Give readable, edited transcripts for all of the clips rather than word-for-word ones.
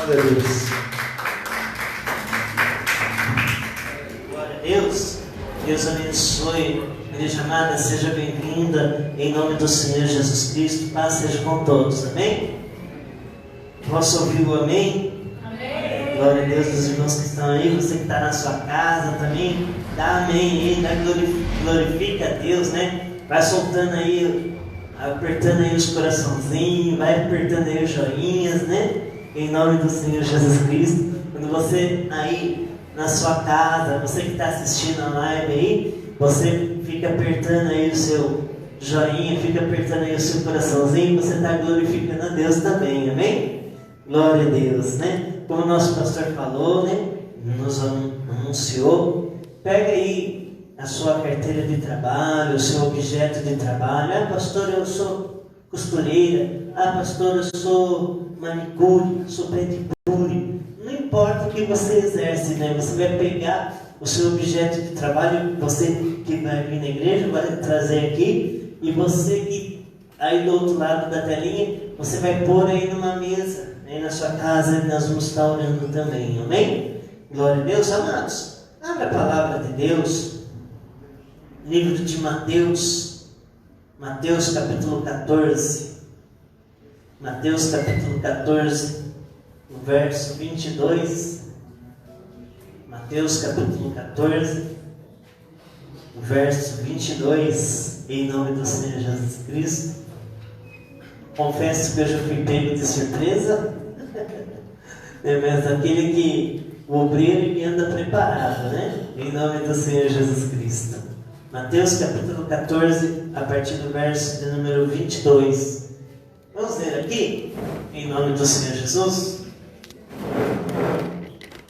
Glória a Deus. Glória a Deus. Deus abençoe. Igreja amada, seja bem-vinda em nome do Senhor Jesus Cristo. Paz seja com todos. Amém? Posso ouvir o amém? Amém. Glória a Deus dos irmãos que estão aí. Você que está na sua casa também, dá amém aí, glorifica a Deus, né? Vai soltando aí, apertando aí os coraçãozinhos, vai apertando aí os joinhas, né? Em nome do Senhor Jesus Cristo. Quando você aí na sua casa, você que está assistindo a live aí, você fica apertando aí o seu joinha, fica apertando aí o seu coraçãozinho, você está glorificando a Deus também, amém? Glória a Deus, né? Como o nosso pastor falou, né? Nos anunciou, pega aí a sua carteira de trabalho, o seu objeto de trabalho. Ah, pastor, eu sou costureira. Ah, pastor, eu sou manicure, sou pedicure. Não importa o que você exerce, né? Você vai pegar o seu objeto de trabalho, você que vai vir na igreja, vai trazer aqui, e você que aí do outro lado da telinha, você vai pôr aí numa mesa, aí na sua casa, e nós vamos estar orando também, amém? Glória a Deus, amados. Abra a palavra de Deus, livro de Mateus, Mateus capítulo 14, Mateus capítulo 14, o verso 22, Mateus capítulo 14, o verso 22, em nome do Senhor Jesus Cristo. Confesso que eu já fui pego de surpresa, mas aquele que o obreiro ele anda preparado, né? Em nome do Senhor Jesus Cristo. Mateus capítulo 14, a partir do verso de número 22. Vamos ler aqui, em nome do Senhor Jesus.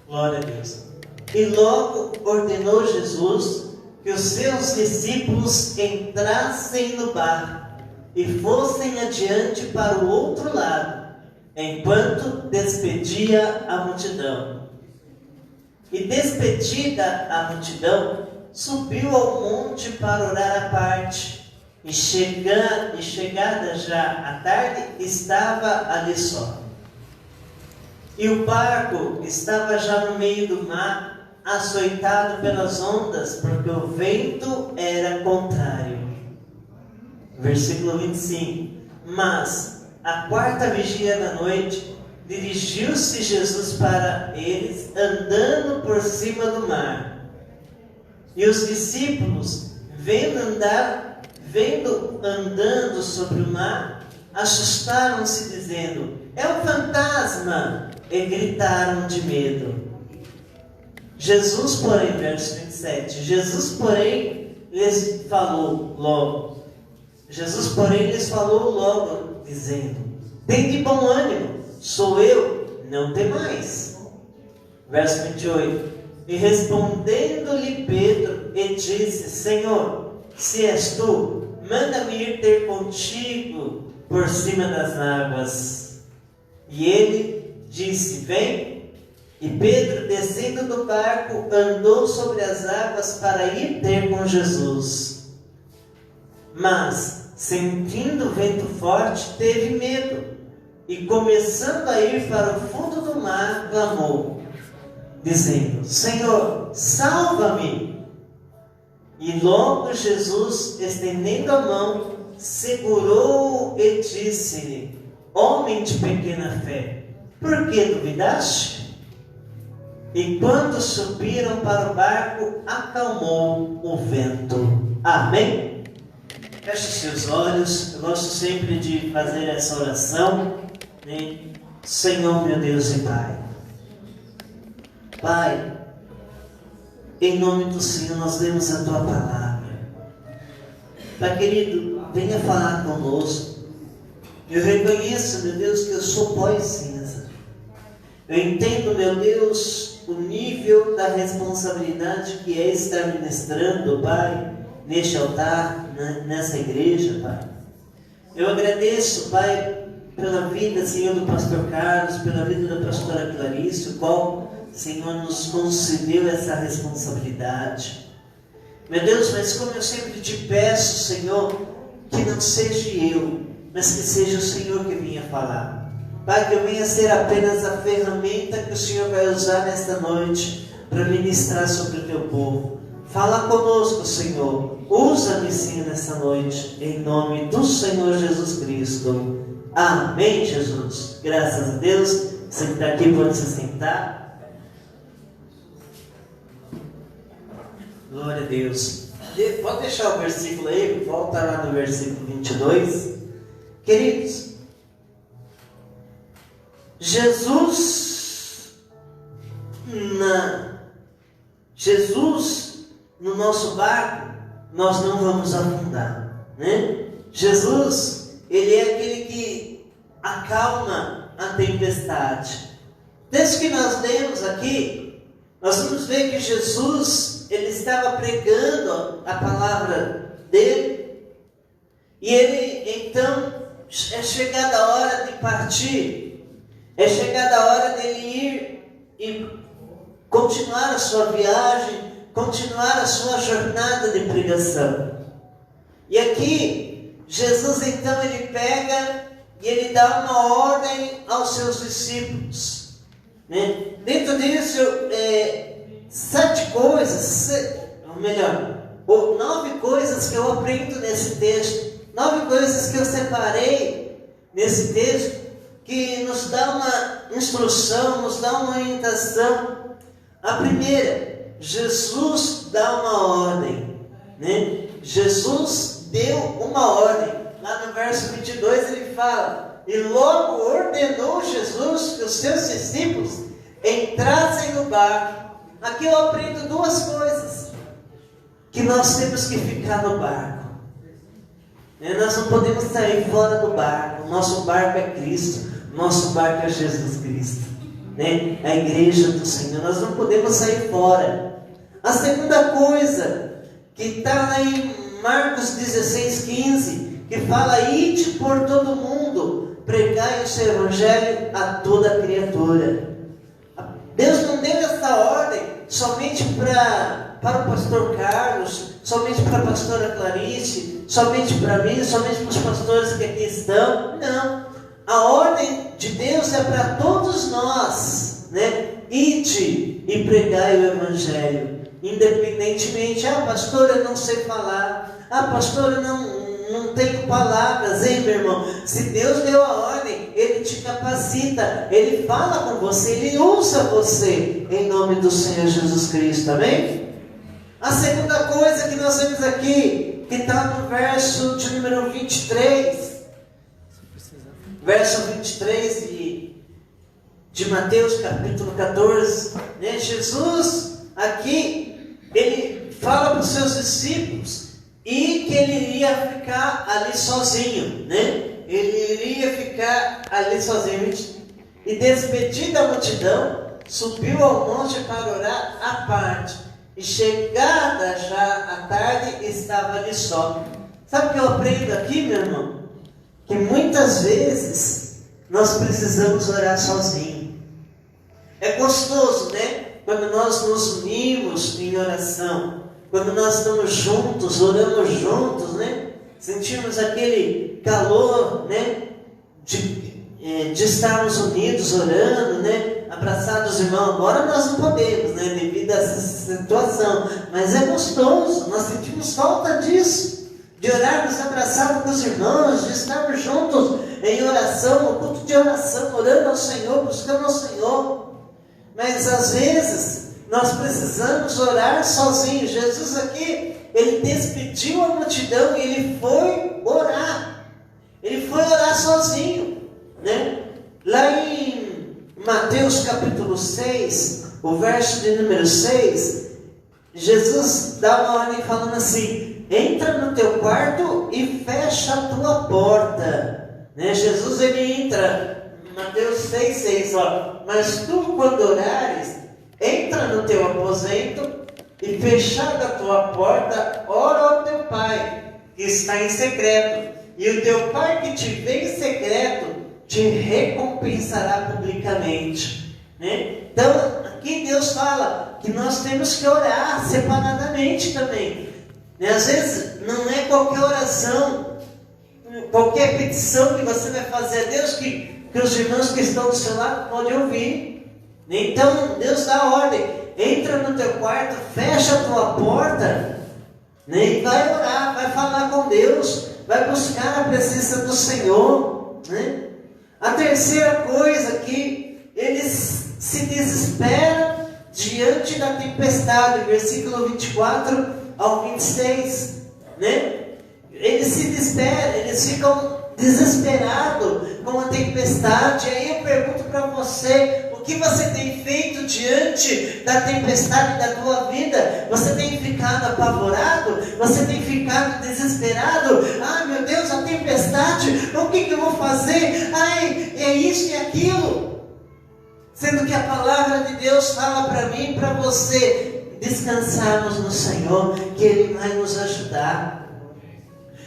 Glória a Deus. E logo ordenou Jesus que os seus discípulos entrassem no barco e fossem adiante para o outro lado, enquanto despedia a multidão. E despedida a multidão, subiu ao monte para orar à parte, e chegada já a tarde, estava ali só. E o barco estava já no meio do mar, açoitado pelas ondas, porque o vento era contrário. Versículo 25. Mas, à quarta vigília da noite, dirigiu-se Jesus para eles, andando por cima do mar. E os discípulos, vendo andando sobre o mar, assustaram-se, dizendo: é um fantasma! E gritaram de medo. Jesus, porém, verso 27, Jesus, porém, lhes falou logo, dizendo: tende bom ânimo, sou eu, não temais. Verso 28, e respondendo-lhe Pedro, e disse: Senhor, se és tu, manda-me ir ter contigo por cima das águas. E ele disse: vem. E Pedro, descendo do barco, andou sobre as águas para ir ter com Jesus. Mas, sentindo o vento forte, teve medo, e começando a ir para o fundo do mar, clamou, dizendo: Senhor, salva-me! E logo Jesus, estendendo a mão, segurou-o e disse-lhe: homem de pequena fé, por que duvidaste? E quando subiram para o barco, acalmou o vento. Amém? Feche seus olhos. Eu gosto sempre de fazer essa oração, né? Senhor, meu Deus e Pai. Pai, em nome do Senhor, nós lemos a Tua palavra. Pai querido, venha falar conosco. Eu reconheço, meu Deus, que eu sou pó e cinza. Eu entendo, meu Deus, o nível da responsabilidade que é estar ministrando, Pai, neste altar, nessa igreja, Pai. Eu agradeço, Pai, pela vida, Senhor, do pastor Carlos, pela vida da pastora Clarice, o qual, Senhor, nos concedeu essa responsabilidade. Meu Deus, mas como eu sempre te peço, Senhor, que não seja eu, mas que seja o Senhor que venha falar. Pai, que eu venha ser apenas a ferramenta que o Senhor vai usar nesta noite para ministrar sobre o teu povo. Fala conosco, Senhor. Usa-me sim nessa noite, em nome do Senhor Jesus Cristo. Amém, Jesus. Graças a Deus. Você que está aqui pode se sentar. Glória a Deus. Pode deixar o versículo aí, volta lá no versículo 22. Queridos, Jesus no nosso barco, nós não vamos afundar, né? Jesus, Ele é aquele que acalma a tempestade. Desde que nós lemos aqui, nós vamos ver que Jesus, Ele estava pregando a palavra dele, e Ele, então, é chegada a hora de partir, é chegada a hora dele ir e continuar a sua viagem, continuar a sua jornada de pregação. E aqui, Jesus então ele pega e ele dá uma ordem aos seus discípulos, né? Dentro disso, 7 coisas, ou melhor, 9 coisas que eu aprendo nesse texto, 9 coisas que eu separei nesse texto, que nos dá uma instrução, nos dá uma orientação. A primeira, Jesus dá uma ordem, né? Jesus deu uma ordem. Lá no verso 22 ele fala: e logo ordenou Jesus que os seus discípulos entrassem no barco. Aqui eu aprendo 2 coisas: que nós temos que ficar no barco, né? Nós não podemos sair fora do barco. O nosso barco é Cristo, nosso barco é Jesus Cristo, né? A igreja do Senhor. Nós não podemos sair fora. A segunda coisa, que está lá em Marcos 16:15, que fala: ide por todo mundo, pregai o seu evangelho a toda criatura. Deus não deu essa ordem somente para o pastor Carlos, somente para a pastora Clarice, somente para mim, somente para os pastores que aqui estão. Não. A ordem de Deus é para todos nós, né? Ide e pregai o evangelho. Independentemente, pastor, eu não sei falar, pastor, eu não tenho palavras, hein, meu irmão? Se Deus deu a ordem, Ele te capacita, Ele fala com você, Ele usa você, em nome do Senhor Jesus Cristo, amém? A segunda coisa que nós vemos aqui, que está no verso de número 23, verso 23 de Mateus capítulo 14, né? Jesus aqui, ele fala para os seus discípulos e que ele iria ficar ali sozinho, né? Ele iria ficar ali sozinho. E despedida a multidão, subiu ao monte para orar à parte. E chegada já a tarde, estava ali só. Sabe o que eu aprendo aqui, meu irmão? Que muitas vezes nós precisamos orar sozinho. É gostoso, né? Quando nós nos unimos em oração, quando nós estamos juntos, oramos juntos, né? Sentimos aquele calor, né? De estarmos unidos orando, né? Abraçados, irmãos. Agora nós não podemos, né? Devido a essa situação. Mas é gostoso, nós sentimos falta disso. De orarmos abraçados com os irmãos, de estarmos juntos em oração, no culto de oração, orando ao Senhor, buscando ao Senhor. Mas às vezes nós precisamos orar sozinhos. Jesus aqui, ele despediu a multidão e ele foi orar. Ele foi orar sozinho, né? Lá em Mateus capítulo 6, o verso de número 6, Jesus dá uma ordem falando assim: entra no teu quarto e fecha a tua porta, né? Jesus ele entra, Mateus 6:6, ó: mas tu, quando orares, entra no teu aposento e fechada a tua porta, ora ao teu Pai que está em secreto, e o teu Pai que te vê em secreto te recompensará publicamente, né? Então aqui Deus fala que nós temos que orar separadamente também, né? Às vezes não é qualquer oração, qualquer petição que você vai fazer a Deus que que os irmãos que estão do seu lado podem ouvir. Então Deus dá ordem: entra no teu quarto, fecha a tua porta, né? E vai orar, vai falar com Deus, vai buscar a presença do Senhor, né? A terceira coisa que eles se desesperam diante da tempestade, versículo 24 ao 26, né? Eles se desesperam, eles ficam desesperados com a tempestade. Aí eu pergunto para você: o que você tem feito diante da tempestade da tua vida? Você tem ficado apavorado? Você tem ficado desesperado? Ai meu Deus, a tempestade, o que eu vou fazer? Ai, é isso e aquilo. Sendo que a palavra de Deus fala para mim e para você descansarmos no Senhor, que Ele vai nos ajudar.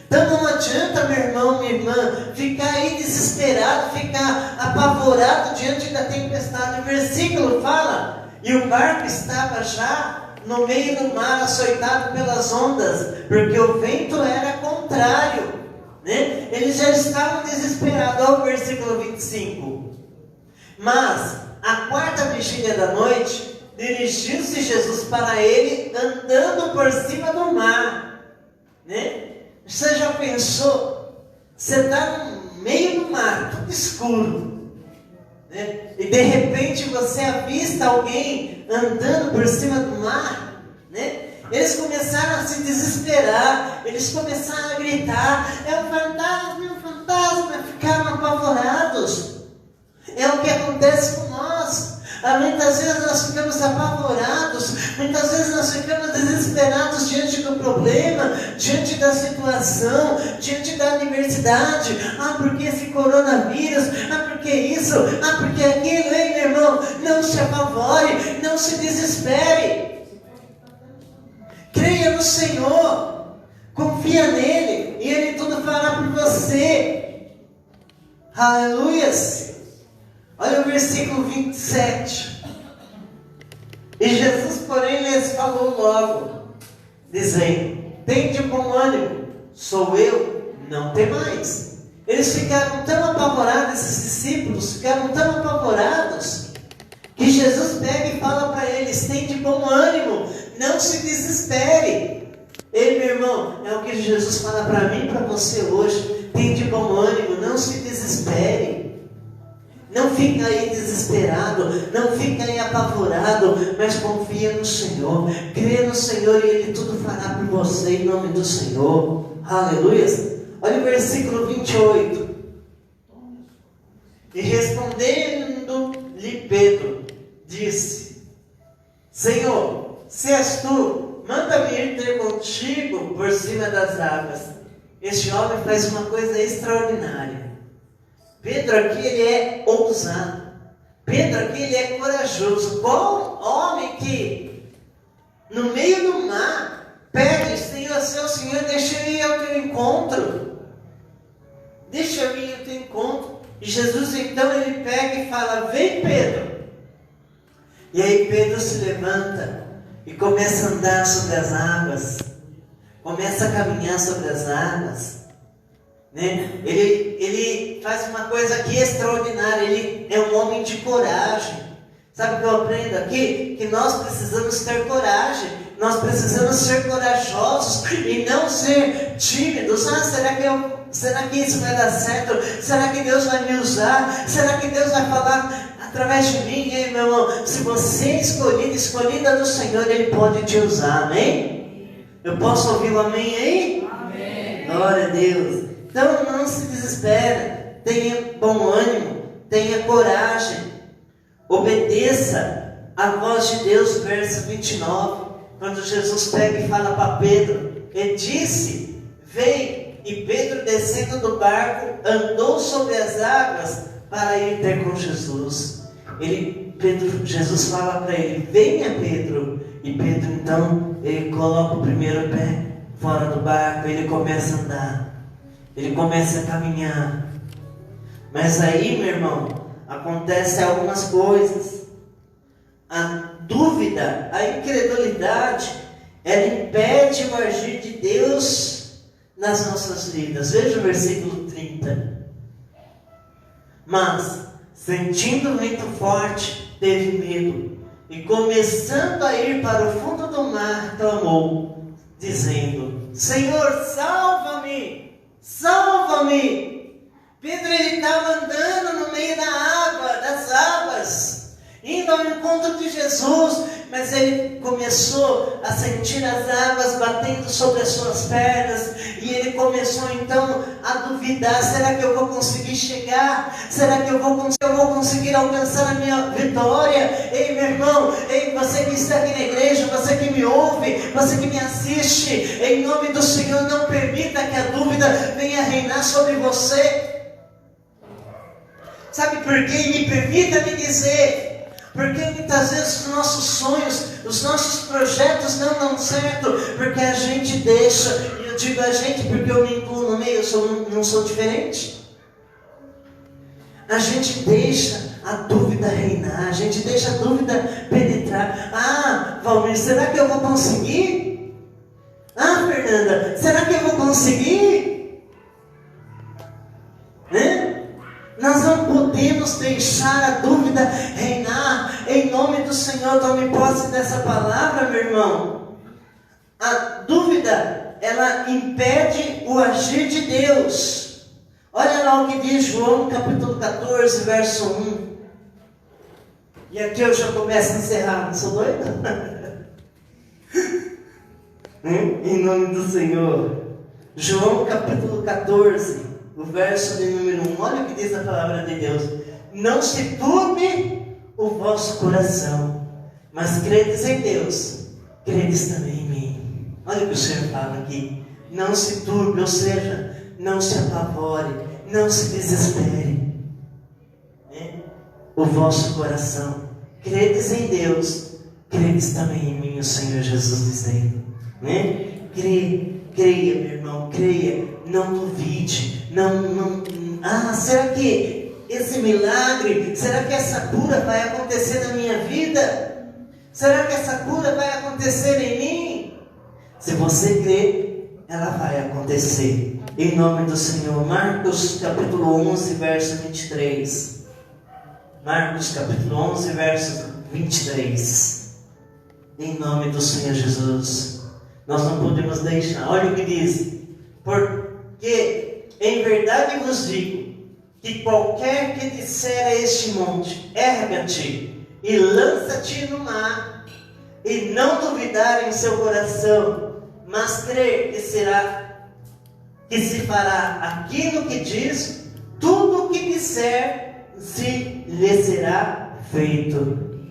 Então não adianta, meu irmão, minha irmã, ficar aí desesperado, ficar apavorado diante da tempestade. O versículo fala: e o barco estava já no meio do mar, açoitado pelas ondas, porque o vento era contrário, né? Eles já estavam desesperados. Olha o versículo 25. Mas à quarta vigília da noite, dirigiu-se Jesus para ele, andando por cima do mar, né? Você já pensou? Você está no meio do mar, tudo escuro, né? E de repente você avista alguém andando por cima do mar, né? Eles começaram a se desesperar, eles começaram a gritar: é um fantasma, é um fantasma! Ficaram apavorados. É o que acontece com nós. Muitas vezes nós ficamos apavorados, muitas vezes nós ficamos desesperados diante do problema, diante da situação, diante da adversidade. Porque esse coronavírus, porque isso, porque aquilo. Ei, meu irmão, não se apavore, não se desespere. Creia no Senhor, confia nele, e Ele tudo fará por você. Aleluias. Olha o versículo 27. E Jesus, porém, lhes falou logo, dizendo: tende bom ânimo, sou eu, não temais. Eles ficaram tão apavorados, esses discípulos ficaram tão apavorados, que Jesus pega e fala para eles: tende bom ânimo, não se desespere. Ei, meu irmão, é o que Jesus fala para mim e para você hoje: tende bom ânimo, não se desespere. Não fica aí desesperado, não fica aí apavorado, mas confia no Senhor, crê no Senhor e Ele tudo fará por você em nome do Senhor. Aleluia. Olha o versículo 28. E respondendo-lhe Pedro, disse: Senhor, se és tu, manda-me ir ter contigo por cima das águas. Este homem faz uma coisa extraordinária. Pedro aqui, ele é ousado. Pedro aqui, ele é corajoso. Qual homem que no meio do mar pede: Senhor, Senhor, deixa eu ir ao teu encontro. Deixa eu ir ao teu encontro. E Jesus então, ele pega e fala: vem, Pedro. E aí Pedro se levanta e começa a andar sobre as águas. Começa a caminhar sobre as águas. Né? Ele faz uma coisa aqui extraordinária. Ele é um homem de coragem. Sabe o que eu aprendo aqui? Que nós precisamos ter coragem. Nós precisamos ser corajosos e não ser tímidos. Será que isso vai dar certo? Será que Deus vai me usar? Será que Deus vai falar através de mim? Ei, meu irmão, se você é escolhida do Senhor, Ele pode te usar, amém? Eu posso ouvir um amém aí? Amém. Glória a Deus. Então não se desespera, tenha bom ânimo, tenha coragem, obedeça a voz de Deus, verso 29, quando Jesus pega e fala para Pedro, ele disse: vem, e Pedro, descendo do barco, andou sobre as águas para ir ter com Jesus. Jesus fala para ele: venha, Pedro. E Pedro então, ele coloca o primeiro pé fora do barco, ele começa a andar. Ele começa a caminhar. Mas aí, meu irmão, acontecem algumas coisas. A dúvida, a incredulidade, ela impede o agir de Deus nas nossas vidas. Veja o versículo 30. Mas, sentindo o vento forte, teve medo, e começando a ir para o fundo do mar, clamou, dizendo: Senhor, salva-me! Salva-me! Pedro estava andando no meio das águas, indo ao encontro de Jesus, mas ele começou a sentir as águas batendo sobre as suas pernas, e ele começou então a duvidar: será que eu vou conseguir chegar? Será que eu vou conseguir alcançar a minha vitória? Ei, meu irmão, ei, você que está aqui na igreja, você que me ouve, você que me assiste, em nome do Senhor, não permita que a dúvida venha reinar sobre você. Sabe por quê? Me permita me dizer, porque muitas vezes os nossos sonhos, os nossos projetos não dão certo, porque a gente deixa, e eu digo a gente porque eu me incluo no meio, eu não sou diferente. A gente deixa a dúvida reinar, a gente deixa a dúvida penetrar. Ah, Valmir, será que eu vou conseguir? Ah, Fernanda, será que eu vou conseguir? Nós não podemos deixar a dúvida reinar. Em nome do Senhor, tome posse dessa palavra, meu irmão. A dúvida, ela impede o agir de Deus. Olha lá o que diz João capítulo 14, verso 1. E aqui eu já começo a encerrar, não sou doido? Em nome do Senhor. João capítulo 14, o verso de número 1, olha o que diz a palavra de Deus: não se turbe o vosso coração, mas credes em Deus, credes também em mim. Olha o que o Senhor fala aqui: não se turbe, ou seja, não se apavore, não se desespere, o vosso coração. Credes em Deus, credes também em mim, o Senhor Jesus dizendo, creia, meu irmão, creia, não duvide, será que esse milagre, será que essa cura vai acontecer na minha vida? Será que essa cura vai acontecer em mim? Se você crer, ela vai acontecer, em nome do Senhor. Marcos capítulo 11, verso 23. Marcos capítulo 11, verso 23. Em nome do Senhor Jesus. Nós não podemos deixar. Olha o que diz: porque em verdade vos digo, que qualquer que disser a este monte, erga-te e lança-te no mar, e não duvidar em seu coração, mas crer que se fará aquilo que diz, tudo o que disser se lhe será feito.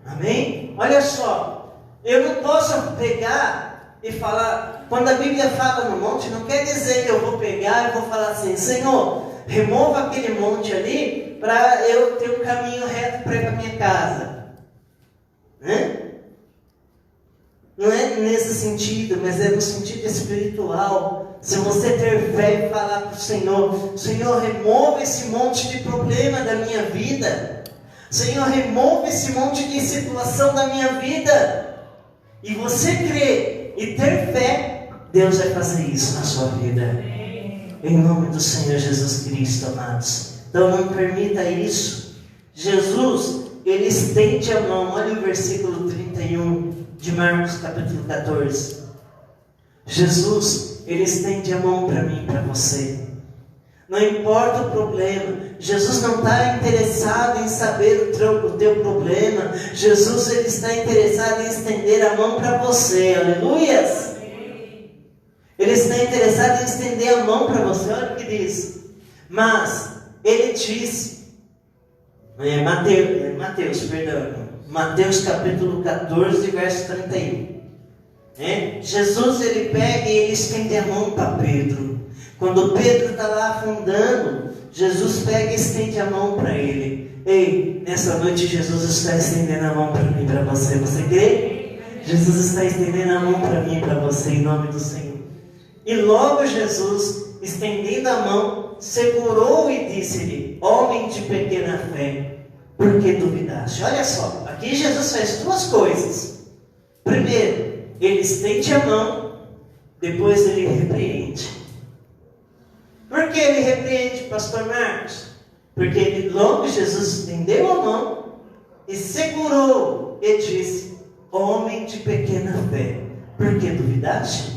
Amém? Olha só, eu não posso pegar e falar, quando a Bíblia fala no monte, não quer dizer que eu vou pegar e vou falar assim: Senhor, remova aquele monte ali para eu ter um caminho reto para ir para minha casa. Não é nesse sentido, mas é no sentido espiritual. Se você ter fé e falar para o Senhor: Senhor, remova esse monte de problema da minha vida. Senhor, remova esse monte de situação da minha vida. E você crer e ter fé, Deus vai fazer isso na sua vida. Em nome do Senhor Jesus Cristo, amados. Então não permita isso. Jesus, Ele estende a mão. Olha o versículo 31 de Marcos capítulo 14. Jesus, Ele estende a mão para mim e para você. Não importa o problema, Jesus não está interessado em saber o teu problema. Jesus, Ele está interessado em estender a mão para você. Aleluias! Ele está interessado em estender a mão para você. Olha o que diz: mas Ele disse, Mateus capítulo 14, verso 31. Jesus, Ele pega e Ele estende a mão para Pedro. Quando Pedro está lá afundando, Jesus pega e estende a mão para ele. Ei, nessa noite Jesus está estendendo a mão para mim e para você. Você crê? Jesus está estendendo a mão para mim e para você, em nome do Senhor. E logo Jesus, estendendo a mão, segurou e disse-lhe: homem de pequena fé, por que duvidaste? Olha só, aqui Jesus faz duas coisas. Primeiro, Ele estende a mão, depois Ele repreende. Por que Ele repreende, pastor Marcos? Porque logo Jesus estendeu a mão e segurou e disse: homem de pequena fé, por que duvidaste?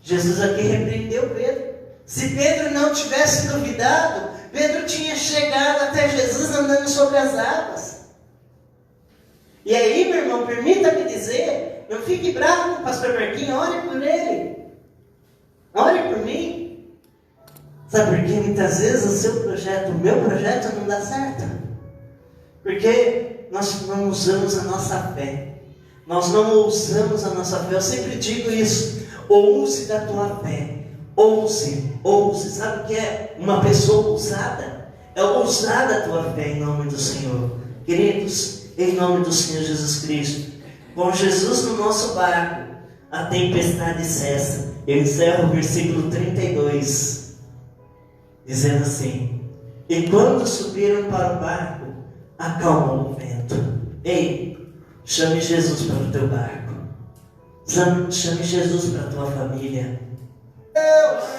Jesus aqui repreendeu Pedro. Se Pedro não tivesse duvidado, Pedro tinha chegado até Jesus andando sobre as águas. E aí, meu irmão, permita-me dizer, não fique bravo com o pastor Marquinhos, ore por ele. Ore por mim. Sabe por quê? Muitas vezes o seu projeto, o meu projeto não dá certo. Porque nós não usamos a nossa fé. Nós não usamos a nossa fé. Eu sempre digo isso. Ouse da tua fé. Ouse. Sabe o que é uma pessoa ousada? É ousar da tua fé em nome do Senhor. Queridos, em nome do Senhor Jesus Cristo, com Jesus no nosso barco, a tempestade cessa. Eu encerro o versículo 32, dizendo assim: e quando subiram para o barco, acalmou o vento. Ei, chame Jesus para o teu barco. Chame Jesus para a tua família. Deus!